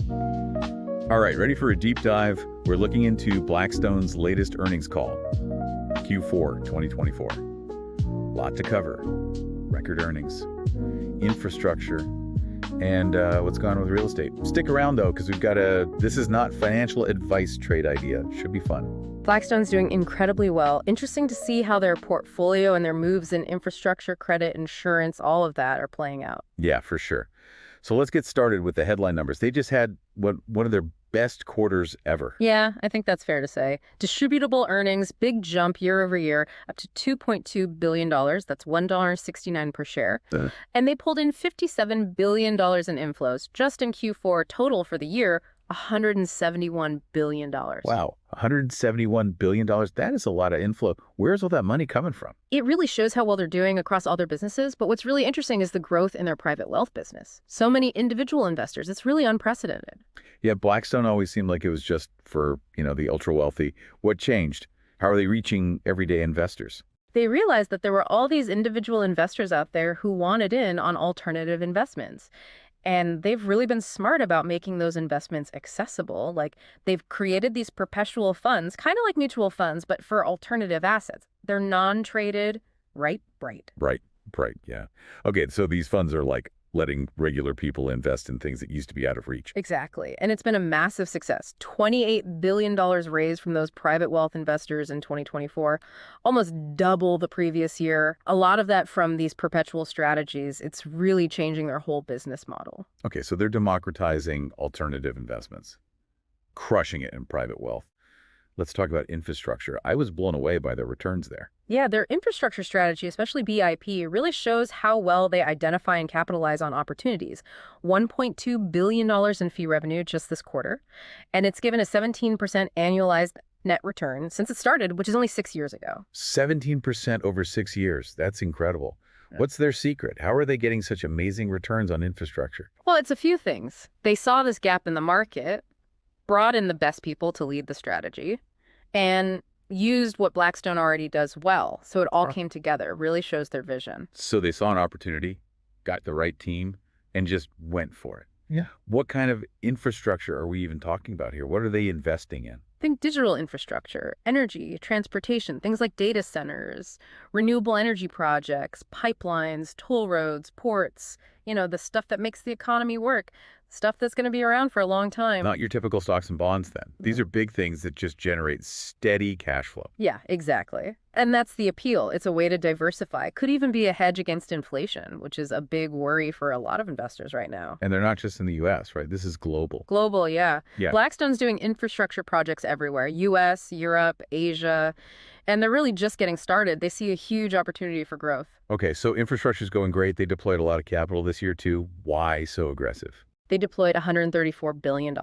All right, ready for a deep dive? We're looking into Blackstone's latest earnings call, Q4 2024. Lot to cover. Record earnings, infrastructure, and what's going on with real estate. Stick around, though, because this is not financial advice trade idea. Should be fun. Blackstone's doing incredibly well. Interesting to see how their portfolio and their moves in infrastructure, credit, insurance, all of that are playing out. Yeah, for sure. So let's get started with the headline numbers. They just had one of their best quarters ever. Yeah, I think that's fair to say. Distributable earnings, big jump year over year, up to $2.2 billion. That's $1.69 per share. And they pulled in $57 billion in inflows. Just in Q4, total for the year, $171 billion. Wow, $171 billion. That is a lot of inflow. Where's all that money coming from? It really shows how well they're doing across all their businesses, but what's really interesting is the growth in their private wealth business. So many individual investors. It's really unprecedented. Yeah, Blackstone always seemed like it was just for, the ultra wealthy. What changed? How are they reaching everyday investors? They realized that there were all these individual investors out there who wanted in on alternative investments. And they've really been smart about making those investments accessible. Like, they've created these perpetual funds, kind of like mutual funds, but for alternative assets. They're non-traded, bright. Right, yeah. Okay, so these funds are like letting regular people invest in things that used to be out of reach. Exactly. And it's been a massive success. $28 billion raised from those private wealth investors in 2024, almost double the previous year. A lot of that from these perpetual strategies. It's really changing their whole business model. Okay, so they're democratizing alternative investments, crushing it in private wealth. Let's talk about infrastructure. I was blown away by their returns there. Yeah, their infrastructure strategy, especially BIP, really shows how well they identify and capitalize on opportunities. $1.2 billion in fee revenue just this quarter, and it's given a 17% annualized net return since it started, which is only 6 years ago. 17% over 6 years. That's incredible. Yeah. What's their secret? How are they getting such amazing returns on infrastructure? Well, it's a few things. They saw this gap in the market, brought in the best people to lead the strategy, and used what Blackstone already does well. So it all came together. Really shows their vision. So they saw an opportunity, got the right team, and just went for it. Yeah. What kind of infrastructure are we even talking about here? What are they investing in? Think digital infrastructure, energy, transportation, things like data centers, renewable energy projects, pipelines, toll roads, ports, the stuff that makes the economy work, stuff that's going to be around for a long time. Not your typical stocks and bonds, then. These are big things that just generate steady cash flow. Yeah, exactly. And that's the appeal. It's a way to diversify. Could even be a hedge against inflation, which is a big worry for a lot of investors right now. And they're not just in the U.S., right? This is global. Global, yeah. Yeah. Blackstone's doing infrastructure projects everywhere, U.S., Europe, Asia, and they're really just getting started. They see a huge opportunity for growth. Okay, so infrastructure's going great. They deployed a lot of capital this year, too. Why so aggressive? They deployed $134 billion.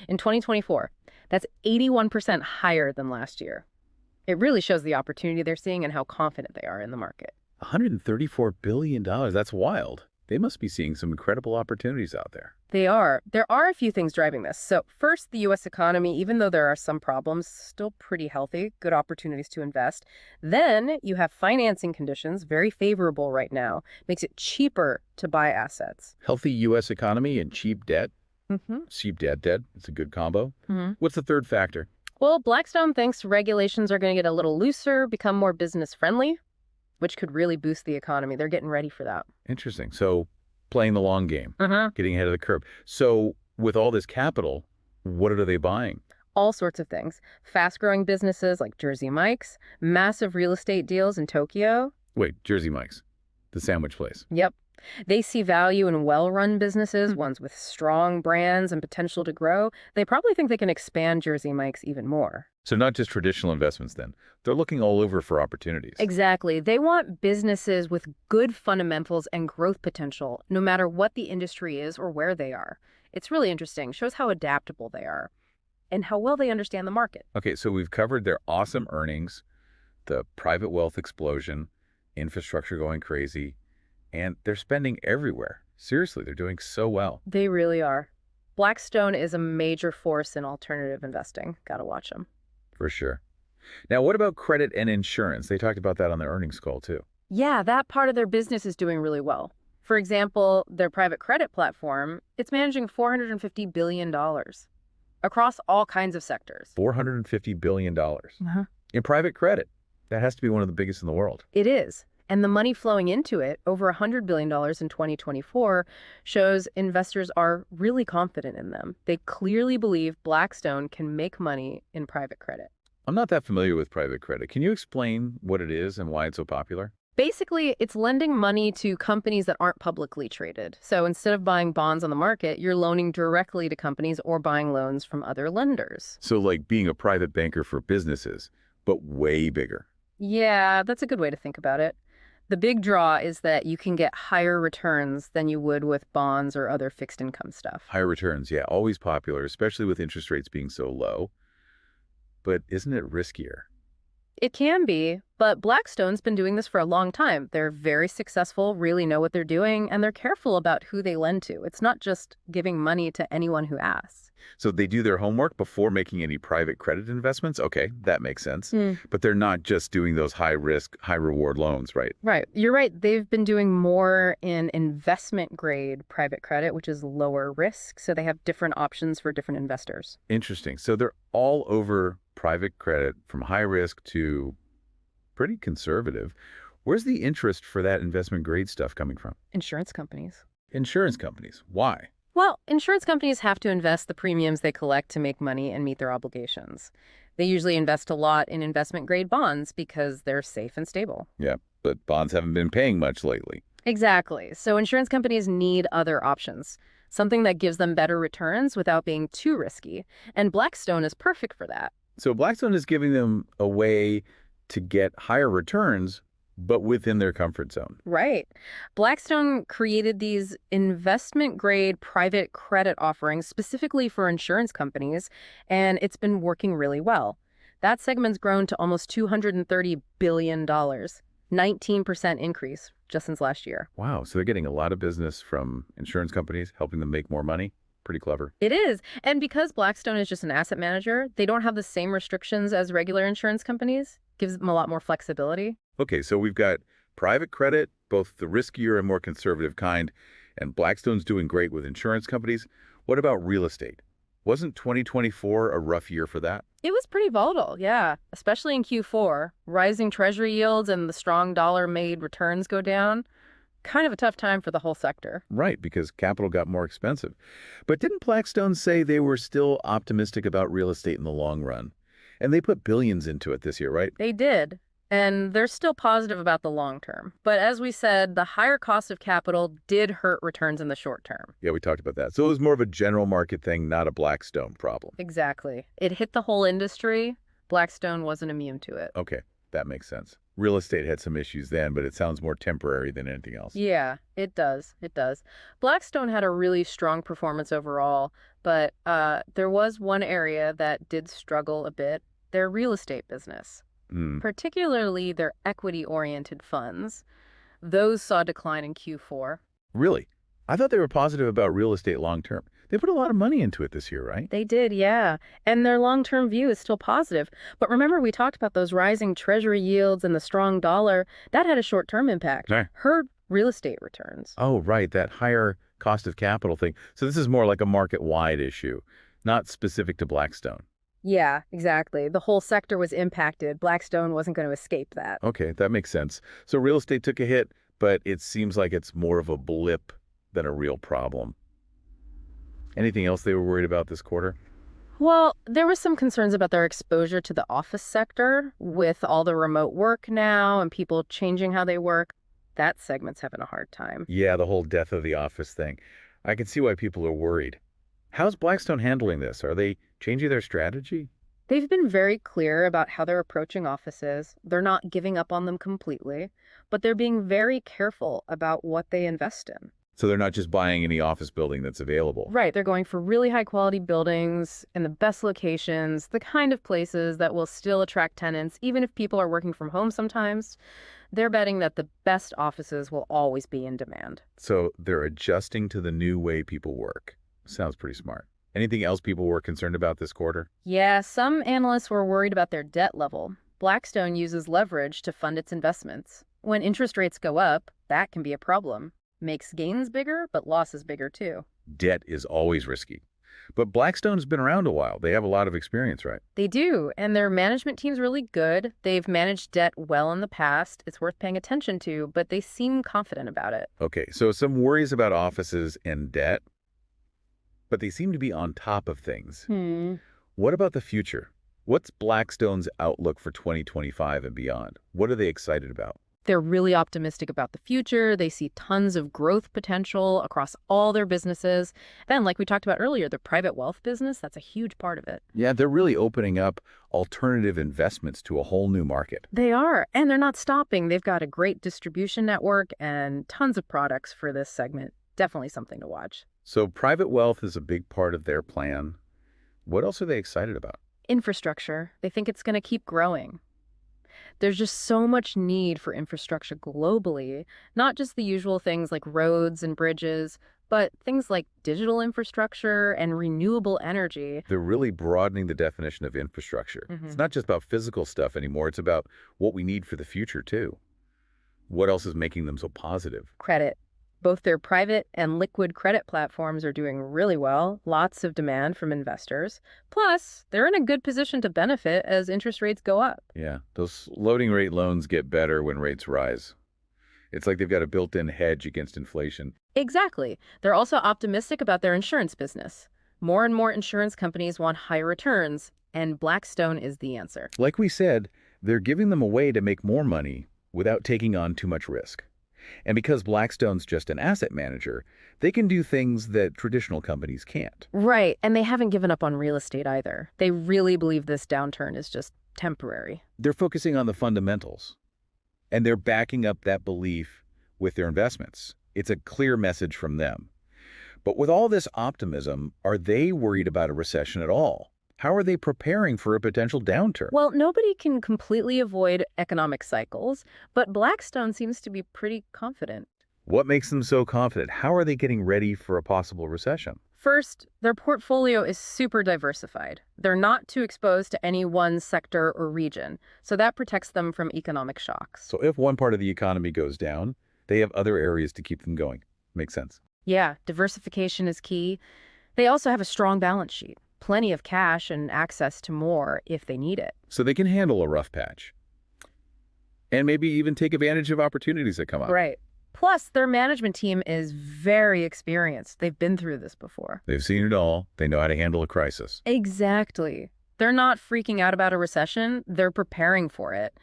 In 2024, that's 81% higher than last year. It really shows the opportunity they're seeing and how confident they are in the market. $134 billion. That's wild. They must be seeing some incredible opportunities out there. They are. There are a few things driving this. So first, the U.S. economy, even though there are some problems, still pretty healthy, good opportunities to invest. Then you have financing conditions, very favorable right now, makes it cheaper to buy assets. Healthy U.S. economy and cheap debt. Mm-hmm. Cheap debt. It's a good combo. Mm-hmm. What's the third factor? Well, Blackstone thinks regulations are going to get a little looser, become more business friendly, which could really boost the economy. They're getting ready for that. Interesting. So playing the long game, Mm-hmm. getting ahead of the curve. So with all this capital, what are they buying? All sorts of things. Fast-growing businesses like Jersey Mike's, massive real estate deals in Tokyo. Wait, Jersey Mike's, the sandwich place. Yep. They see value in well-run businesses, ones with strong brands and potential to grow. They probably think they can expand Jersey Mike's even more. So not just traditional investments then. They're looking all over for opportunities. Exactly. They want businesses with good fundamentals and growth potential, no matter what the industry is or where they are. It's really interesting. Shows how adaptable they are and how well they understand the market. Okay, so we've covered their awesome earnings, the private wealth explosion, infrastructure going crazy, and they're spending everywhere. Seriously, they're doing so well. They really are. Blackstone is a major force in alternative investing. Gotta watch them. For sure. Now, what about credit and insurance? They talked about that on their earnings call, too. Yeah, that part of their business is doing really well. For example, their private credit platform, it's managing $450 billion across all kinds of sectors. $450 billion Uh-huh. in private credit. That has to be one of the biggest in the world. It is. And the money flowing into it, over $100 billion in 2024, shows investors are really confident in them. They clearly believe Blackstone can make money in private credit. I'm not that familiar with private credit. Can you explain what it is and why it's so popular? Basically, it's lending money to companies that aren't publicly traded. So instead of buying bonds on the market, you're loaning directly to companies or buying loans from other lenders. So like being a private banker for businesses, but way bigger. Yeah, that's a good way to think about it. The big draw is that you can get higher returns than you would with bonds or other fixed income stuff. Higher returns, yeah, always popular, especially with interest rates being so low. But isn't it riskier? It can be, but Blackstone's been doing this for a long time. They're very successful, really know what they're doing, and they're careful about who they lend to. It's not just giving money to anyone who asks. So they do their homework before making any private credit investments? Okay, that makes sense. But they're not just doing those high-risk, high-reward loans, right? Right. You're right. They've been doing more in investment-grade private credit, which is lower risk. So they have different options for different investors. Interesting. So they're all over private credit from high risk to pretty conservative. Where's the interest for that investment grade stuff coming from? Insurance companies. Insurance companies. Why? Well, insurance companies have to invest the premiums they collect to make money and meet their obligations. They usually invest a lot in investment-grade bonds because they're safe and stable. Yeah, but bonds haven't been paying much lately. Exactly. So insurance companies need other options, something that gives them better returns without being too risky. And Blackstone is perfect for that. So Blackstone is giving them a way to get higher returns, but within their comfort zone. Right. Blackstone created these investment-grade private credit offerings specifically for insurance companies, and it's been working really well. That segment's grown to almost $230 billion, 19% increase just since last year. Wow, so they're getting a lot of business from insurance companies, helping them make more money. Pretty clever. It is. And because Blackstone is just an asset manager, they don't have the same restrictions as regular insurance companies. Gives them a lot more flexibility. Okay, so we've got private credit, both the riskier and more conservative kind, and Blackstone's doing great with insurance companies. What about real estate? Wasn't 2024 a rough year for that? It was pretty volatile, yeah, especially in Q4. Rising treasury yields and the strong dollar made returns go down. Kind of a tough time for the whole sector. Right, because capital got more expensive. But didn't Blackstone say they were still optimistic about real estate in the long run? And they put billions into it this year, right? They did. And they're still positive about the long term. But as we said, the higher cost of capital did hurt returns in the short term. Yeah, we talked about that. So it was more of a general market thing, not a Blackstone problem. Exactly. It hit the whole industry. Blackstone wasn't immune to it. Okay, that makes sense. Real estate had some issues then, but it sounds more temporary than anything else. Yeah, it does. It does. Blackstone had a really strong performance overall, but there was one area that did struggle a bit, their real estate business. Particularly their equity-oriented funds. Those saw a decline in Q4. Really? I thought they were positive about real estate long term. They put a lot of money into it this year, right? They did, yeah. And their long-term view is still positive. But remember, we talked about those rising treasury yields and the strong dollar. That had a short-term impact. Right. Hurt real estate returns. Oh, right, that higher cost of capital thing. So this is more like a market-wide issue, not specific to Blackstone. Yeah, exactly. The whole sector was impacted. Blackstone wasn't going to escape that. Okay, that makes sense. So real estate took a hit, but it seems like it's more of a blip than a real problem. Anything else they were worried about this quarter? Well, there were some concerns about their exposure to the office sector with all the remote work now and people changing how they work. That segment's having a hard time. Yeah, the whole death of the office thing. I can see why people are worried. How's Blackstone handling this? Are they changing their strategy? They've been very clear about how they're approaching offices. They're not giving up on them completely, but they're being very careful about what they invest in. So they're not just buying any office building that's available. Right. They're going for really high quality buildings in the best locations, the kind of places that will still attract tenants, even if people are working from home sometimes. They're betting that the best offices will always be in demand. So they're adjusting to the new way people work. Sounds pretty smart. Anything else people were concerned about this quarter? Yeah, some analysts were worried about their debt level. Blackstone uses leverage to fund its investments. When interest rates go up, that can be a problem. Makes gains bigger, but losses bigger too. Debt is always risky. But Blackstone's been around a while. They have a lot of experience, right? They do, and their management team's really good. They've managed debt well in the past. It's worth paying attention to, but they seem confident about it. Okay, so some worries about offices and debt, but they seem to be on top of things. What about the future? What's Blackstone's outlook for 2025 and beyond? What are they excited about? They're really optimistic about the future. They see tons of growth potential across all their businesses. Then, like we talked about earlier, the private wealth business, that's a huge part of it. Yeah, they're really opening up alternative investments to a whole new market. They are, and they're not stopping. They've got a great distribution network and tons of products for this segment. Definitely something to watch. So private wealth is a big part of their plan. What else are they excited about? Infrastructure. They think it's going to keep growing. There's just so much need for infrastructure globally, not just the usual things like roads and bridges, but things like digital infrastructure and renewable energy. They're really broadening the definition of infrastructure. It's not just about physical stuff anymore. It's about what we need for the future, too. What else is making them so positive? Credit. Both their private and liquid credit platforms are doing really well, lots of demand from investors. Plus, they're in a good position to benefit as interest rates go up. Yeah, those floating rate loans get better when rates rise. It's like they've got a built-in hedge against inflation. Exactly. They're also optimistic about their insurance business. More and more insurance companies want higher returns, and Blackstone is the answer. Like we said, they're giving them a way to make more money without taking on too much risk. And because Blackstone's just an asset manager, they can do things that traditional companies can't. Right, and they haven't given up on real estate either. They really believe this downturn is just temporary. They're focusing on the fundamentals, and they're backing up that belief with their investments. It's a clear message from them. But with all this optimism, are they worried about a recession at all? How are they preparing for a potential downturn? Well, nobody can completely avoid economic cycles, but Blackstone seems to be pretty confident. What makes them so confident? How are they getting ready for a possible recession? First, their portfolio is super diversified. They're not too exposed to any one sector or region, so that protects them from economic shocks. So if one part of the economy goes down, they have other areas to keep them going. Makes sense. Yeah, diversification is key. They also have a strong balance sheet. Plenty of cash and access to more if they need it. So they can handle a rough patch. And maybe even take advantage of opportunities that come up. Right. Plus, their management team is very experienced. They've been through this before. They've seen it all. They know how to handle a crisis. Exactly. They're not freaking out about a recession. They're preparing for it.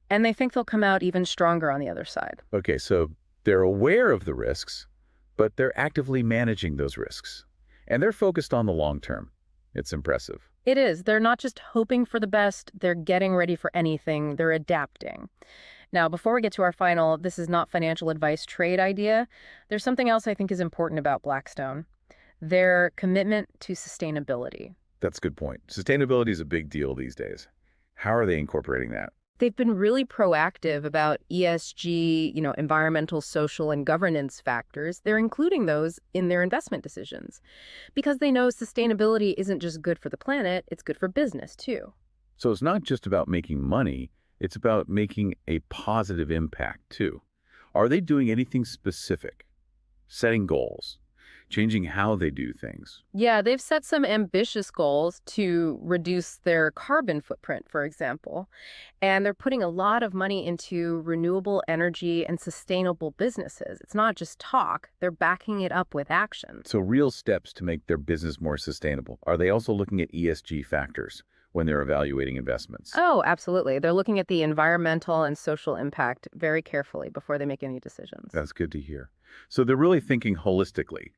And they think they'll come out even stronger on the other side. Okay, so they're aware of the risks, but they're actively managing those risks. And they're focused on the long term. It's impressive. It is. They're not just hoping for the best. They're getting ready for anything. They're adapting. Now, before we get to our final, this is not financial advice trade idea, there's something else I think is important about Blackstone. Their commitment to sustainability. That's a good point. Sustainability is a big deal these days. How are they incorporating that? They've been really proactive about ESG, environmental, social, and governance factors. They're including those in their investment decisions because they know sustainability isn't just good for the planet, it's good for business too. So it's not just about making money, it's about making a positive impact too. Are they doing anything specific? Setting goals? Changing how they do things? Yeah, they've set some ambitious goals to reduce their carbon footprint, for example. And they're putting a lot of money into renewable energy and sustainable businesses. It's not just talk, they're backing it up with action. So real steps to make their business more sustainable. Are they also looking at ESG factors when they're evaluating investments? Oh, absolutely. They're looking at the environmental and social impact very carefully before they make any decisions. That's good to hear. So they're really thinking holistically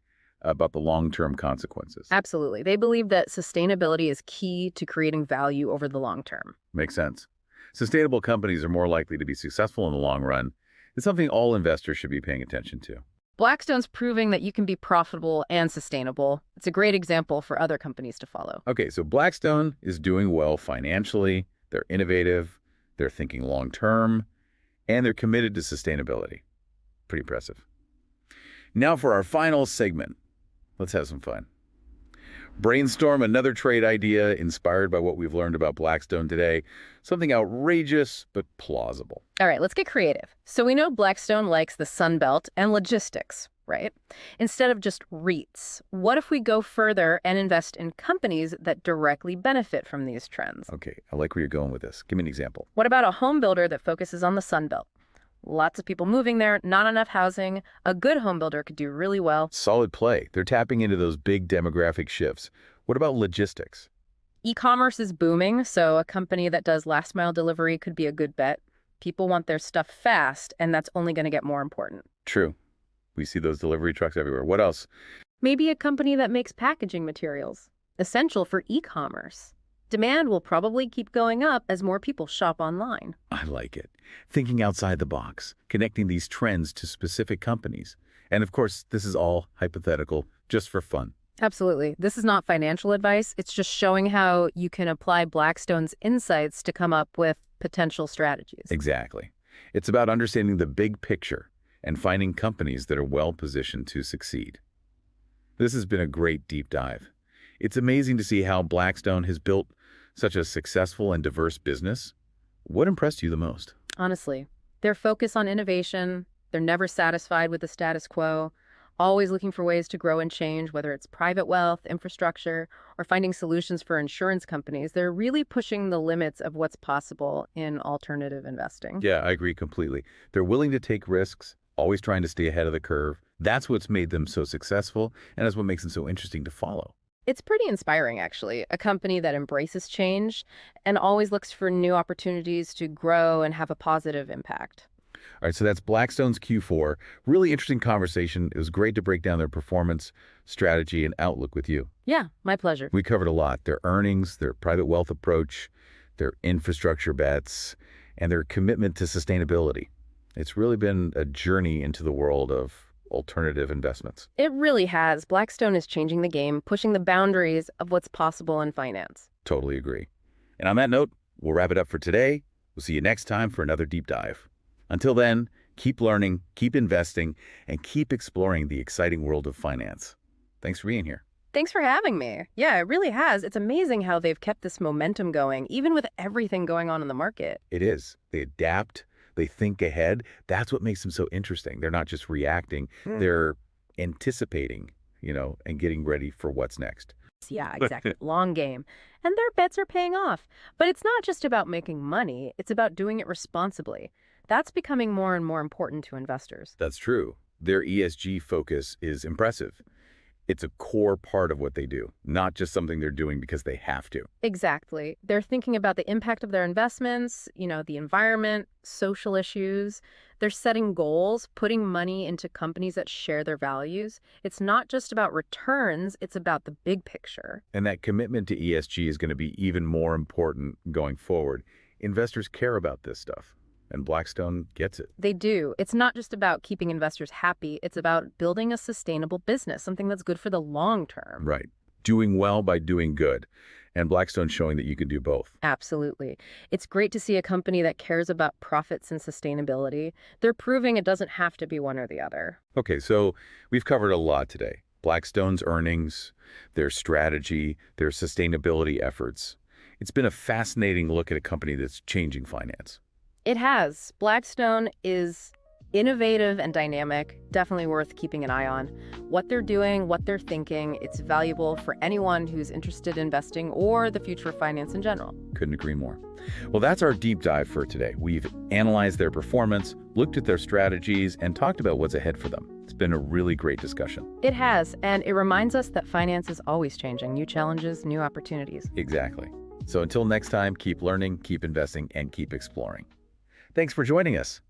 about the long-term consequences. Absolutely. They believe that sustainability is key to creating value over the long term. Makes sense. Sustainable companies are more likely to be successful in the long run. It's something all investors should be paying attention to. Blackstone's proving that you can be profitable and sustainable. It's a great example for other companies to follow. Okay, so Blackstone is doing well financially. They're innovative. They're thinking long-term. And they're committed to sustainability. Pretty impressive. Now for our final segment. Let's have some fun. Brainstorm another trade idea inspired by what we've learned about Blackstone today. Something outrageous, but plausible. All right, let's get creative. So we know Blackstone likes the Sun Belt and logistics, right? Instead of just REITs, what if we go further and invest in companies that directly benefit from these trends? Okay, I like where you're going with this. Give me an example. What about a home builder that focuses on the Sun Belt? Lots of people moving there, not enough housing. A good home builder could do really well. Solid play. They're tapping into those big demographic shifts. What about logistics? E-commerce is booming, so a company that does last mile delivery could be a good bet. People want their stuff fast, and that's only going to get more important. True. We see those delivery trucks everywhere. What else? Maybe a company that makes packaging materials, essential for e-commerce. Demand will probably keep going up as more people shop online. I like it. Thinking outside the box, connecting these trends to specific companies. And of course, this is all hypothetical, just for fun. Absolutely. This is not financial advice. It's just showing how you can apply Blackstone's insights to come up with potential strategies. Exactly. It's about understanding the big picture and finding companies that are well positioned to succeed. This has been a great deep dive. It's amazing to see how Blackstone has built such a successful and diverse business. What impressed you the most? Honestly, their focus on innovation, they're never satisfied with the status quo, always looking for ways to grow and change, whether it's private wealth, infrastructure, or finding solutions for insurance companies. They're really pushing the limits of what's possible in alternative investing. Yeah, I agree completely. They're willing to take risks, always trying to stay ahead of the curve. That's what's made them so successful, and that's what makes them so interesting to follow. It's pretty inspiring, actually. A company that embraces change and always looks for new opportunities to grow and have a positive impact. All right, so that's Blackstone's Q4. Really interesting conversation. It was great to break down their performance, strategy, and outlook with you. Yeah, my pleasure. We covered a lot. Their earnings, their private wealth approach, their infrastructure bets, and their commitment to sustainability. It's really been a journey into the world of alternative investments. It really has. Blackstone is changing the game, pushing the boundaries of what's possible in finance. Totally agree. And on that note, we'll wrap it up for today. We'll see you next time for another deep dive. Until then, keep learning, keep investing, and keep exploring the exciting world of finance. Thanks for being here. Thanks for having me. Yeah, it really has. It's amazing how they've kept this momentum going, even with everything going on in the market. It is. They adapt. They think ahead. That's what makes them so interesting. They're not just reacting. They're anticipating, and getting ready for what's next. Yeah, exactly. Long game. And their bets are paying off. But it's not just about making money. It's about doing it responsibly. That's becoming more and more important to investors. That's true. Their ESG focus is impressive. It's a core part of what they do, not just something they're doing because they have to. Exactly. They're thinking about the impact of their investments, the environment, social issues. They're setting goals, putting money into companies that share their values. It's not just about returns, it's about the big picture. And that commitment to ESG is going to be even more important going forward. Investors care about this stuff. And Blackstone gets it. They do. It's not just about keeping investors happy. It's about building a sustainable business, something that's good for the long term. Right. Doing well by doing good. And Blackstone's showing that you can do both. Absolutely. It's great to see a company that cares about profits and sustainability. They're proving it doesn't have to be one or the other. Okay, so we've covered a lot today. Blackstone's earnings, their strategy, their sustainability efforts. It's been a fascinating look at a company that's changing finance. It has. Blackstone is innovative and dynamic, definitely worth keeping an eye on. What they're doing, what they're thinking, it's valuable for anyone who's interested in investing or the future of finance in general. Couldn't agree more. Well, that's our deep dive for today. We've analyzed their performance, looked at their strategies, and talked about what's ahead for them. It's been a really great discussion. It has, and it reminds us that finance is always changing. New challenges, new opportunities. Exactly. So until next time, keep learning, keep investing, and keep exploring. Thanks for joining us.